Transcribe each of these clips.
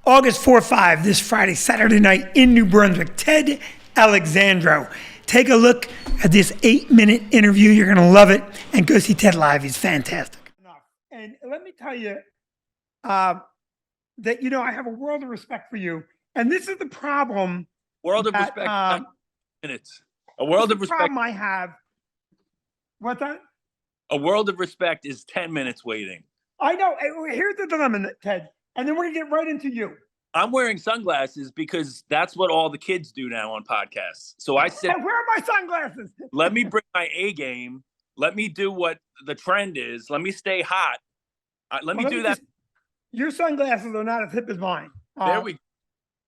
August 4-5, this Friday, Saturday night in New Brunswick. Ted Alexandro. Take a look at this 8-minute interview. You're going to love it. And go see Ted live. He's fantastic. And let me tell you that, I have a world of respect for you. And this is the problem. World of respect. Minutes. A world of respect. Problem I have. What's that? A world of respect is 10 minutes waiting. I know. Here's the dilemma, Ted. And then we're going to get right into you. I'm wearing sunglasses because that's what all the kids do now on podcasts. So I said, where are my sunglasses? Let me bring my A game. Let me do what the trend is. Let me stay hot. Let me do that. Your sunglasses are not as hip as mine. There we go.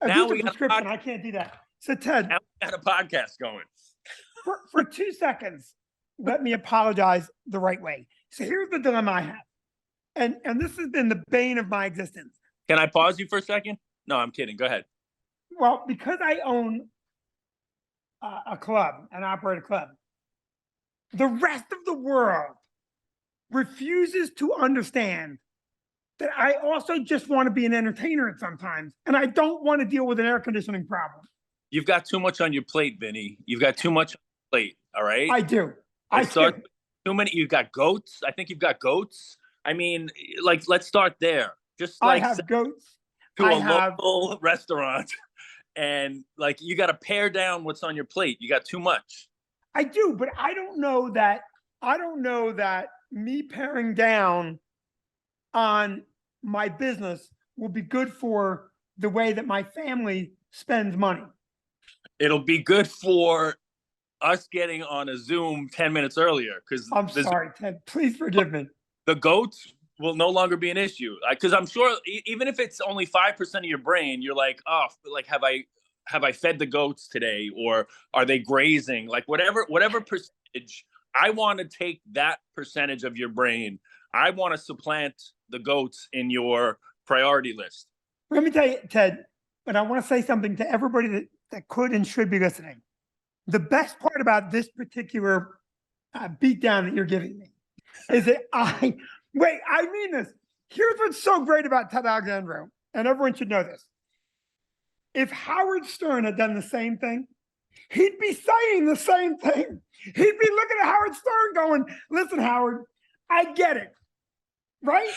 Now we got prescription. I can't do that. So Ted, now we got a podcast going. For 2 seconds, let me apologize the right way. So here's the dilemma I have. And this has been the bane of my existence. Can I pause you for a second? No, I'm kidding. Go ahead. Well, because I own a club, and operate a club, the rest of the world refuses to understand that I also just want to be an entertainer at sometimes, and I don't want to deal with an air conditioning problem. You've got too much on your plate, Vinny. You've got too much on your plate, all right? I do. Too many. You've got goats. I think you've got goats. I mean, let's start there. Just I have goats. To a local restaurant, and you got to pare down what's on your plate. You got too much. I do, but I don't know that me paring down on my business will be good for the way that my family spends money. It'll be good for us getting on a Zoom 10 minutes earlier. Because I'm sorry, Ted. Please forgive me. The goats will no longer be an issue. Because I'm sure even if it's only 5% of your brain, you're like, oh, have I fed the goats today, or are they grazing? Whatever percentage. I want to take that percentage of your brain. I want to supplant the goats in your priority list. Let me tell you, Ted, but I want to say something to everybody that could and should be listening. The best part about this particular beatdown that you're giving me is that I mean this. Here's what's so great about Ted Alexandro, and everyone should know this. If Howard Stern had done the same thing, he'd be saying the same thing. He'd be looking at Howard Stern going, listen, Howard, I get it. Right?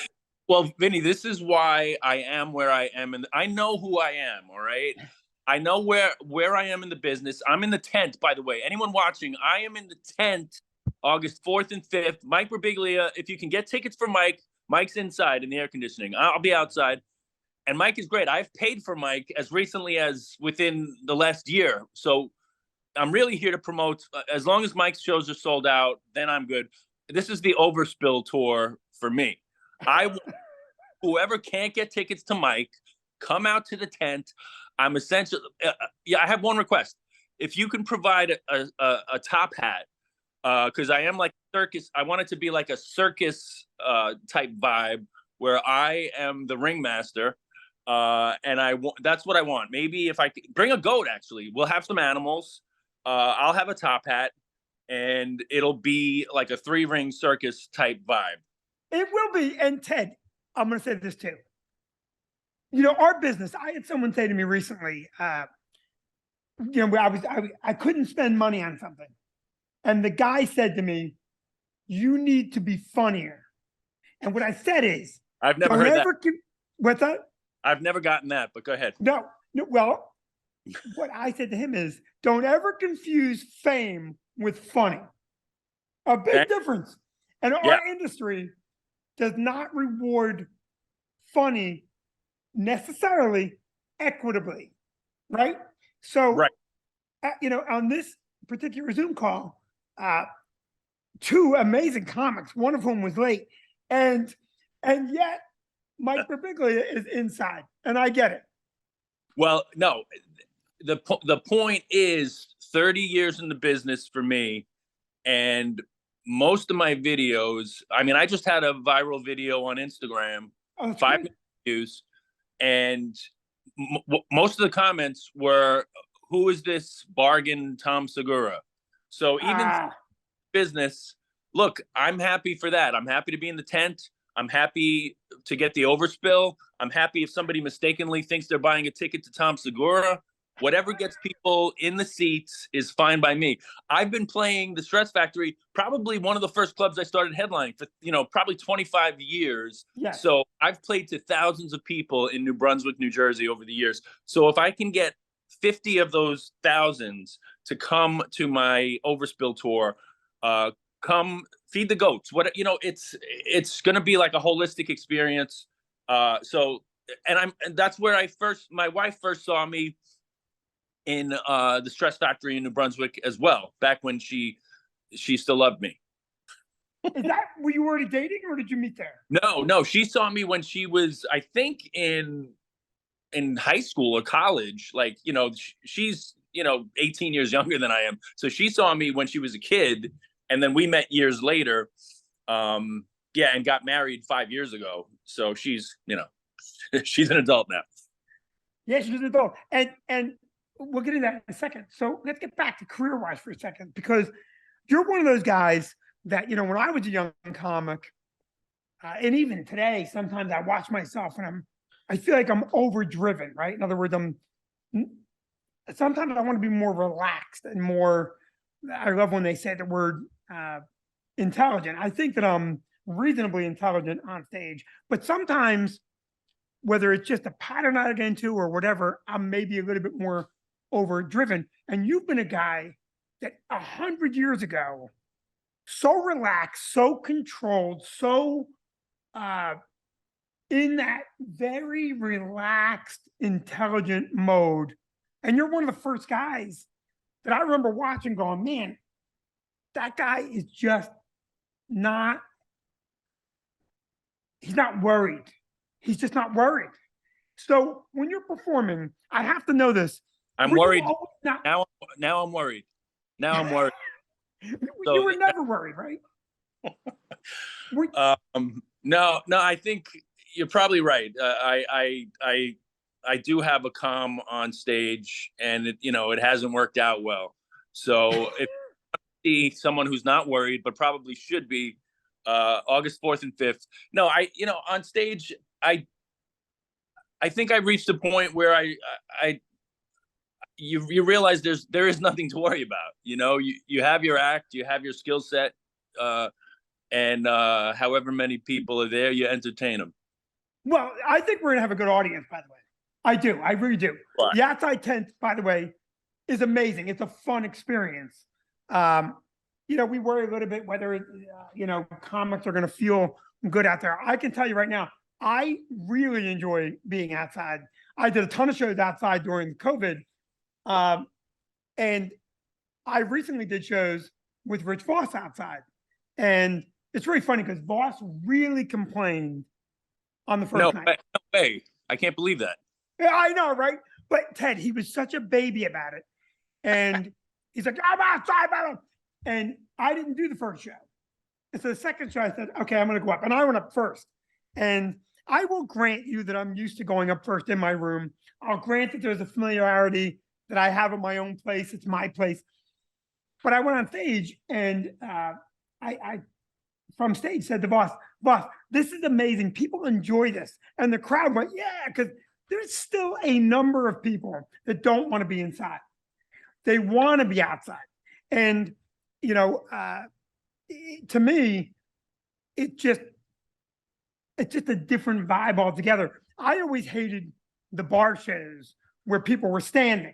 Well, Vinny, this is why I am where I am. And I know who I am, all right? I know where I am in the business. I'm in the tent, by the way. Anyone watching, I am in the tent August 4th and 5th. Mike Birbiglia, if you can get tickets for Mike's inside in the air conditioning. I'll be outside. And Mike is great. I've paid for Mike as recently as within the last year. So I'm really here to promote. As long as Mike's shows are sold out, then I'm good. This is the overspill tour for me. Whoever can't get tickets to Mike, come out to the tent. I'm essentially, I have one request. If you can provide a top hat, because I am like circus. I want it to be like a circus type vibe where I am the ringmaster. And that's what I want. Maybe if I could bring a goat, actually, we'll have some animals. I'll have a top hat, and it'll be like a 3-ring circus type vibe. It will be. And Ted, I'm going to say this too. Our business, I had someone say to me recently, I couldn't spend money on something. And the guy said to me, you need to be funnier. And what I said is, I've never heard that. What's that? I've never gotten that, but go ahead. No, well, what I said to him is, don't ever confuse fame with funny. A big difference. And our industry does not reward funny necessarily equitably, right? So, on this particular Zoom call, 2 amazing comics, one of whom was late, and yet Mike Birbiglia is inside, and I get it. Well, no, the point is 30 years in the business for me, and most of my videos, I mean, I just had a viral video on Instagram, 5 million views, and most of the comments were, who is this bargain Tom Segura? So even business, look, I'm happy for that. I'm happy to be in the tent. I'm happy to get the overspill. I'm happy if somebody mistakenly thinks they're buying a ticket to Tom Segura. Whatever gets people in the seats is fine by me. I've been playing the Stress Factory, probably one of the first clubs I started headlining for, probably 25 years. Yes. So I've played to thousands of people in New Brunswick, New Jersey over the years. So if I can get 50 of those thousands to come to my overspill tour, come feed the goats. It's going to be like a holistic experience. And that's where my wife first saw me in the Stress Factory in New Brunswick as well, back when she still loved me. Were you already dating, or did you meet there? No, she saw me when she was, I think, in high school or college. Like, she's 18 years younger than I am, so she saw me when she was a kid, and then we met years later. And got married 5 years ago. So she's she's an adult now. Yeah, she's an adult, and we'll get into that in a second. So let's get back to career-wise for a second, because you're one of those guys that, when I was a young comic, and even today, sometimes I watch myself and I feel like I'm overdriven, right? In other words, sometimes I want to be more relaxed and more, I love when they say the word intelligent. I think that I'm reasonably intelligent on stage, but sometimes, whether it's just a pattern I get into or whatever, I'm maybe a little bit more overdriven. And you've been a guy that 100 years ago, so relaxed, so controlled, so in that very relaxed, intelligent mode. And you're one of the first guys that I remember watching going, man, that guy is just he's not worried. He's just not worried. So when you're performing, I have to know this. I'm worried. Now I'm worried. Now I'm worried. You were never worried, right? No, I think you're probably right. I do have a calm on stage, and it hasn't worked out well. So if you see someone who's not worried, but probably should be, August 4th and 5th. No, on stage, I think I've reached a point where you realize there is nothing to worry about. You have your act, you have your skill set, and however many people are there, you entertain them. Well, I think we're gonna have a good audience, by the way. I do. I really do. What? The outside tent, by the way, is amazing. It's a fun experience. We worry a little bit whether comics are going to feel good out there. I can tell you right now, I really enjoy being outside. I did a ton of shows outside during COVID, and I recently did shows with Rich Voss outside, and it's really funny because Voss really complained on the first night. No way! I can't believe that. Yeah, I know, right? But Ted, he was such a baby about it, and he's like, "I'm outside," and I didn't do the first show. And so the second show, I said, "Okay, I'm going to go up," and I went up first. And I will grant you that I'm used to going up first in my room. I'll grant that there's a familiarity that I have at my own place. It's my place. But I went on stage, and I from stage said to Voss, this is amazing. People enjoy this. And the crowd went, yeah, because there's still a number of people that don't want to be inside. They want to be outside. And, to me, it's just a different vibe altogether. I always hated the bar shows where people were standing.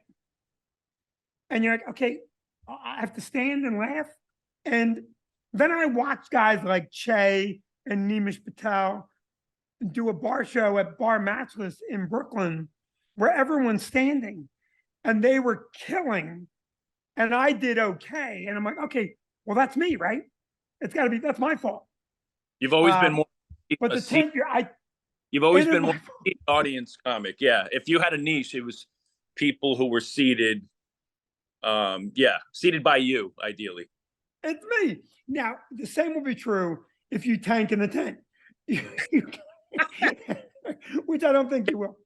And you're like, okay, I have to stand and laugh. And then I watched guys like Che and Nimish Patel do a bar show at Bar Matchless in Brooklyn where everyone's standing and they were killing. And I did okay. And I'm like, okay, well, that's me, right? That's my fault. You've always been more. But the 10th year, you've always been more audience comic. Yeah. If you had a niche, it was people who were seated. Seated by you, ideally. It's me. Now, the same will be true if you tank in the tent, which I don't think you will.